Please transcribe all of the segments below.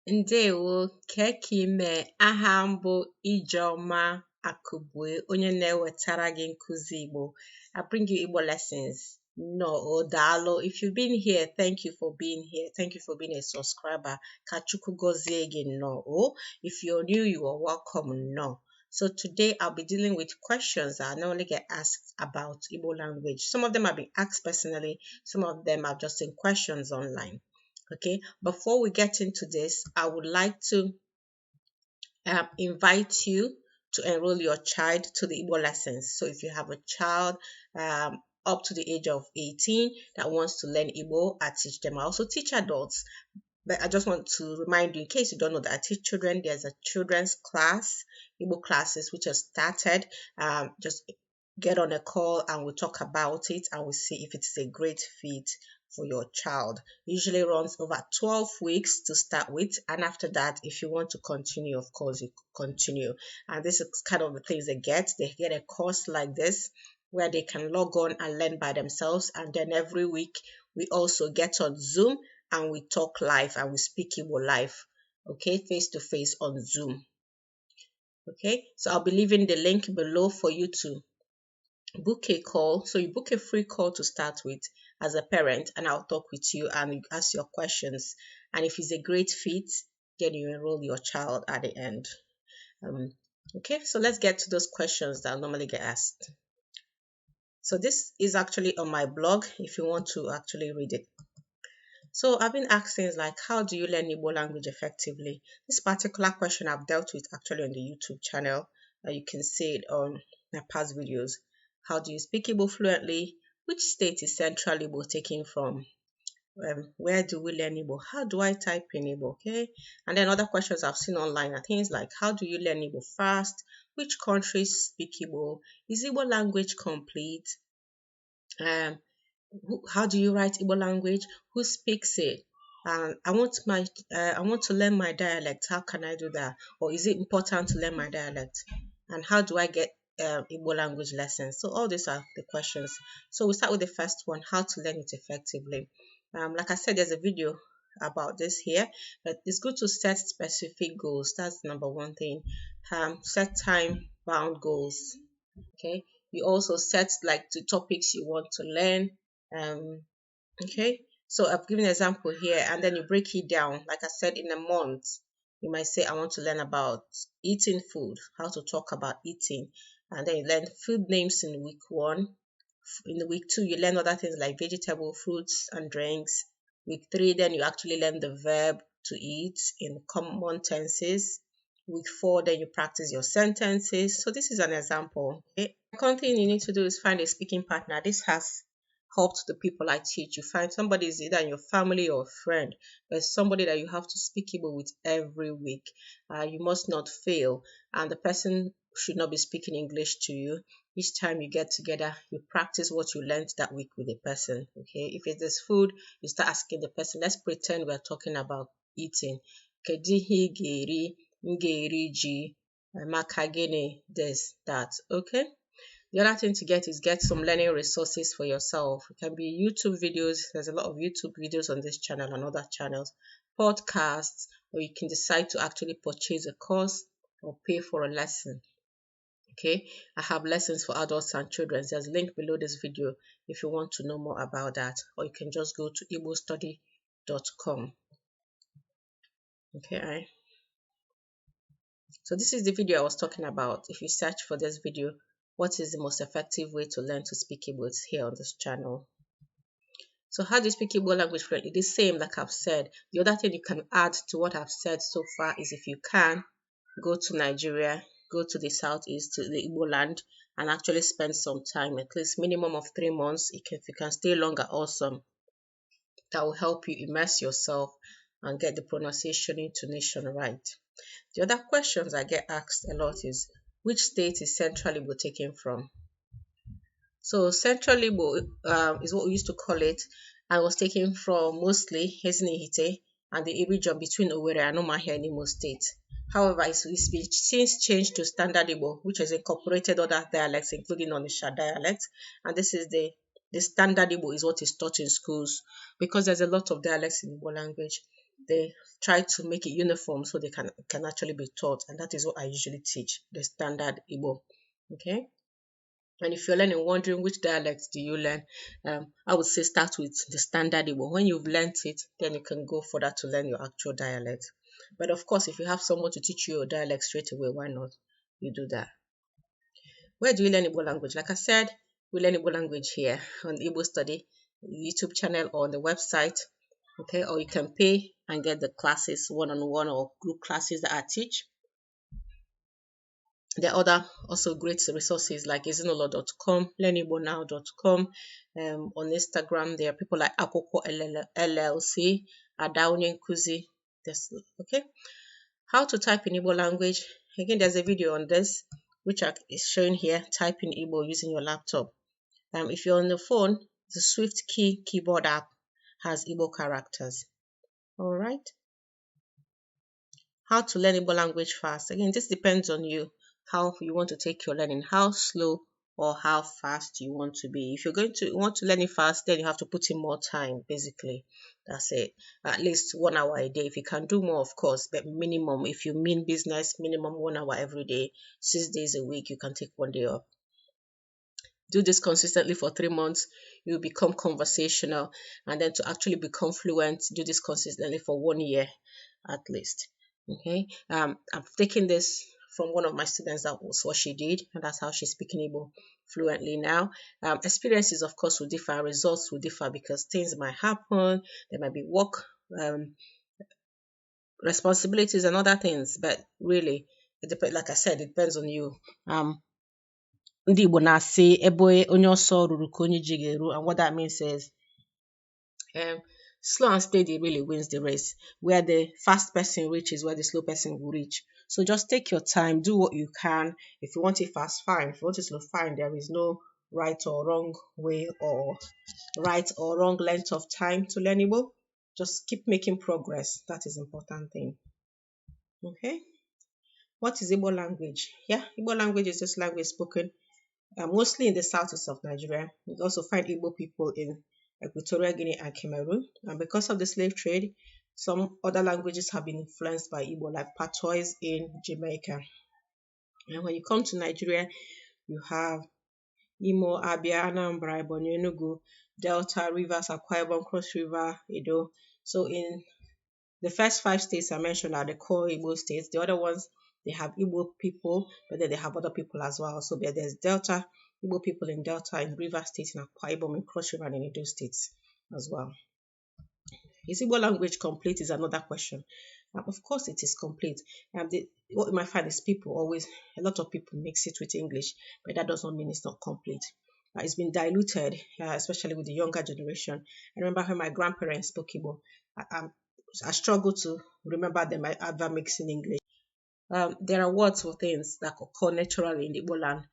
Ndewo kekime ahambo Ijeoma Akubwe onye na-ewetara gị nkuzi Igbo. I bring you Igbo lessons. No, Odalo. If you've been here, thank you for being here. Thank you for being a subscriber. Kachuku gozie gị no. If you're new, you are welcome. No. So today I'll be dealing with questions that I normally get asked about Igbo language. Some of them have been asked personally. Some of them are just in questions online. Okay, before we get into this, I would like to invite you to enroll your child to the Igbo lessons. So if you have a child up to the age of 18 that wants to learn Igbo, I teach them. I also teach adults, but I just want to remind you, in case you don't know, that I teach children. There's a children's class, Igbo classes, which has started. Just get on a call and we'll talk about it and we'll see if it's a great fit for your child. It usually runs over 12 weeks to start with, and after that, if you want to continue, of course you continue. And this is kind of the things they get a course like this where they can log on and learn by themselves, and then every week we also get on Zoom and we talk live and we speak Igbo live, okay, face to face on Zoom. Okay, so I'll be leaving the link below for you to book a call. So you book a free call to start with as a parent, and I'll talk with you and you ask your questions, and if it's a great fit, then you enroll your child at the end. Okay, so let's get to those questions that I normally get asked. So this is actually on my blog if you want to actually read it. So I've been asked things like, how do you learn Igbo language effectively? This particular question I've dealt with actually on the YouTube channel. You can see it on my past videos. How do you speak Igbo fluently? Which state is Central Igbo taken from? Where do we learn Igbo? How do I type in Igbo? Okay. And then other questions I've seen online are things like, how do you learn Igbo fast? Which countries speak Igbo? Is Igbo language complete? How do you write Igbo language? Who speaks it? I want to learn my dialect. How can I do that? Or is it important to learn my dialect? And how do I get Igbo language lessons? So all these are the questions. So we start with the first one: how to learn it effectively. Like I said, there's a video about this here, but it's good to set specific goals. That's number one thing. Set time bound goals. Okay. You also set like the topics you want to learn. Okay, so I've given an example here, and then you break it down. Like I said, in a month, you might say, I want to learn about eating food, how to talk about eating, and then you learn food names in week 1. In the week 2, you learn other things like vegetable, fruits, and drinks. Week 3, then you actually learn the verb to eat in common tenses. Week 4, then you practice your sentences. So this is an example. Okay. The second thing you need to do is find a speaking partner. This has helped the people I teach. You find somebody is either in your family or a friend, but somebody that you have to speak Igbo with every week. You must not fail, and the person should not be speaking English to you. Each time you get together, you practice what you learned that week with the person. Okay, if it is food, you start asking the person. Let's pretend we're talking about eating. Kedihi geri, ngeri ji, makagene, this, that. Okay. The other thing to get is get some learning resources for yourself. It can be YouTube videos. There's a lot of YouTube videos on this channel and other channels, podcasts, or you can decide to actually purchase a course or pay for a lesson. Okay, I have lessons for adults and children. There's a link below this video if you want to know more about that, or you can just go to igbostudy.com. Okay, so this is the video I was talking about. If you search for this video, what is the most effective way to learn to speak Igbo? It's here on this channel. So how do you speak Igbo language fluently? The same, like I've said. The other thing you can add to what I've said so far is, if you can, go to Nigeria, go to the southeast, to the Igbo land, and actually spend some time, at least minimum of 3 months. If you can stay longer, awesome. That will help you immerse yourself and get the pronunciation, intonation right. The other questions I get asked a lot is, which state is Central Igbo taken from? So Central Igbo is what we used to call it, and was taken from mostly Ezinihite and the region between Owerri and Umuahia in Imo State. However, it's since changed to Standard Igbo, which has incorporated other dialects, including Onitsha dialect, and this is the Standard Igbo is what is taught in schools, because there's a lot of dialects in Igbo language. they try to make it uniform so they can actually be taught, and that is what I usually teach, the standard Igbo. Okay. And if you're learning, wondering which dialects do you learn, I would say start with the standard Igbo. When you've learned it, then you can go further to learn your actual dialect. But of course, if you have someone to teach you your dialect straight away, why not? You do that. Where do you learn Igbo language? Like I said, we learn Igbo language here on the Igbo Study YouTube channel or on the website. Okay, or you can pay and get the classes one-on-one or group classes that I teach. There are other also great resources like ezinụlọ.com, learnigbonow.com. On Instagram, there are people like Akoko LLC, Adaunye Nkuzi. Okay. How to type in Igbo language. Again, there's a video on this, which is shown here. Type in Igbo using your laptop. If you're on the phone, the Swift Key keyboard app has Igbo characters. All right. How to learn Igbo language fast. Again, this depends on you, how you want to take your learning, how slow or how fast you want to be. If you're going to want to learn it fast, then you have to put in more time, basically. That's it. At least 1 hour a day. If you can do more, of course, but minimum, if you mean business, minimum 1 hour every day, 6 days a week, you can take 1 day off. Do this consistently for 3 months, you become conversational, and then to actually become fluent, do this consistently for 1 year at least. Okay. I'm taking this from one of my students. That was what she did, and that's how she's speaking Igbo fluently now. Experiences, of course, will differ, results will differ, because things might happen, there might be work responsibilities and other things, but really it depends. Like I said, it depends on you. Ndị Igbo na-asị ebe onye ọsọ ruru ka onye ji ga-eru, and what that means is slow and steady really wins the race. Where the fast person reaches, where the slow person will reach. So just take your time, do what you can. If you want it fast, fine. If you want it slow, fine. There is no right or wrong way or right or wrong length of time to learn Igbo. Just keep making progress. That is the important thing. Okay. What is Igbo language? Yeah, Igbo language is just language spoken mostly in the southeast of Nigeria. You also find Igbo people in Equatorial Guinea and Cameroon. And because of the slave trade, some other languages have been influenced by Igbo, like patois in Jamaica. And when you come to Nigeria, you have Imo, Abia, Anambra, Ebonyi, Enugu, Delta, Rivers, Akwa Ibom, Cross River, Edo. So in the first 5 states I mentioned are the core Igbo states. The other ones, they have Igbo people, but then they have other people as well. So there's Delta, Igbo people in Delta, in River State, in Akwa Ibom, in Cross River, and in Edo states as well. Is Igbo language complete is another question. Of course it is complete. What you might find is a lot of people mix it with English, but that does not mean it's not complete. It's been diluted, especially with the younger generation. I remember when my grandparents spoke Igbo, I struggle to remember them ever mixing English. There are words for things that occur naturally in the Igbo land.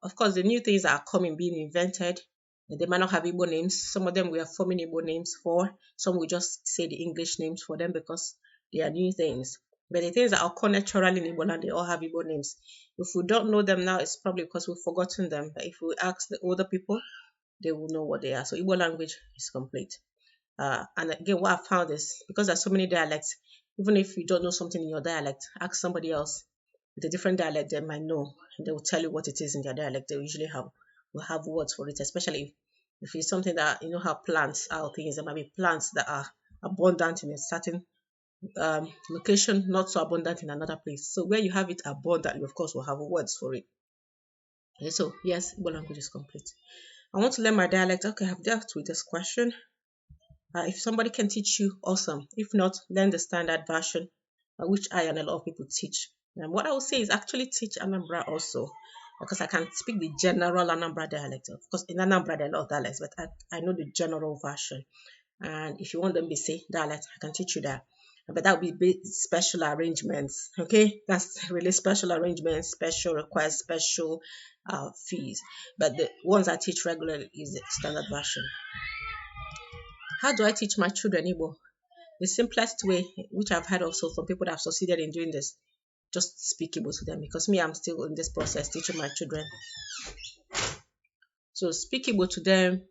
Of course, the new things that are coming, being invented, they might not have Igbo names. Some of them we are forming Igbo names for. Some we just say the English names for them because they are new things. But the things that occur naturally in Igbo land, they all have Igbo names. If we don't know them now, it's probably because we've forgotten them. But if we ask the older people, they will know what they are. So Igbo language is complete. And again, what I found is because there's so many dialects, even if you don't know something in your dialect, ask somebody else with a different dialect, they might know, and they will tell you what it is in their dialect. They usually will have words for it, especially if it's something that, you know how plants are things. There might be plants that are abundant in a certain location, not so abundant in another place. So where you have it abundant, you of course will have words for it. Okay, so yes, Igbo language is complete. I want to learn my dialect. Okay, I've dealt with this question. If somebody can teach you, awesome. If not, learn the standard version, which I and a lot of people teach. And what I would say is actually teach Anambra also, because I can speak the general Anambra dialect. Of course, in Anambra there are a lot of dialects, but I know the general version. And if you want the Mbise dialect, I can teach you that. But that would be special arrangements. Okay, that's really special arrangements. Special requires special fees. But the ones I teach regularly is the standard version. How do I teach my children Igbo? The simplest way, which I've heard also from people that have succeeded in doing this, just speak Igbo to them. Because me, I'm still in this process teaching my children. So speak Igbo to them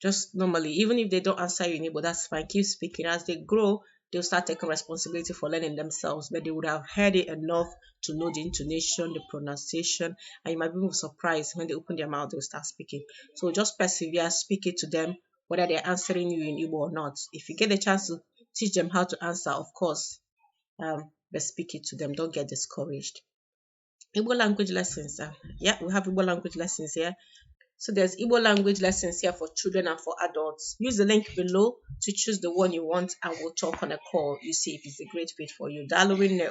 just normally. Even if they don't answer you in Igbo, that's fine. Keep speaking. As they grow, they'll start taking responsibility for learning themselves, but they would have heard it enough to know the intonation, the pronunciation, and you might be surprised when they open their mouth, they'll start speaking. So just persevere, speak it to them, whether they're answering you in Igbo or not. If you get a chance to teach them how to answer, of course, but speak it to them. Don't get discouraged. Igbo language lessons. Yeah, we have Igbo language lessons here. So there's Igbo language lessons here for children and for adults. Use the link below to choose the one you want, and we'll talk on a call. You see if it's a great fit for you. Darling,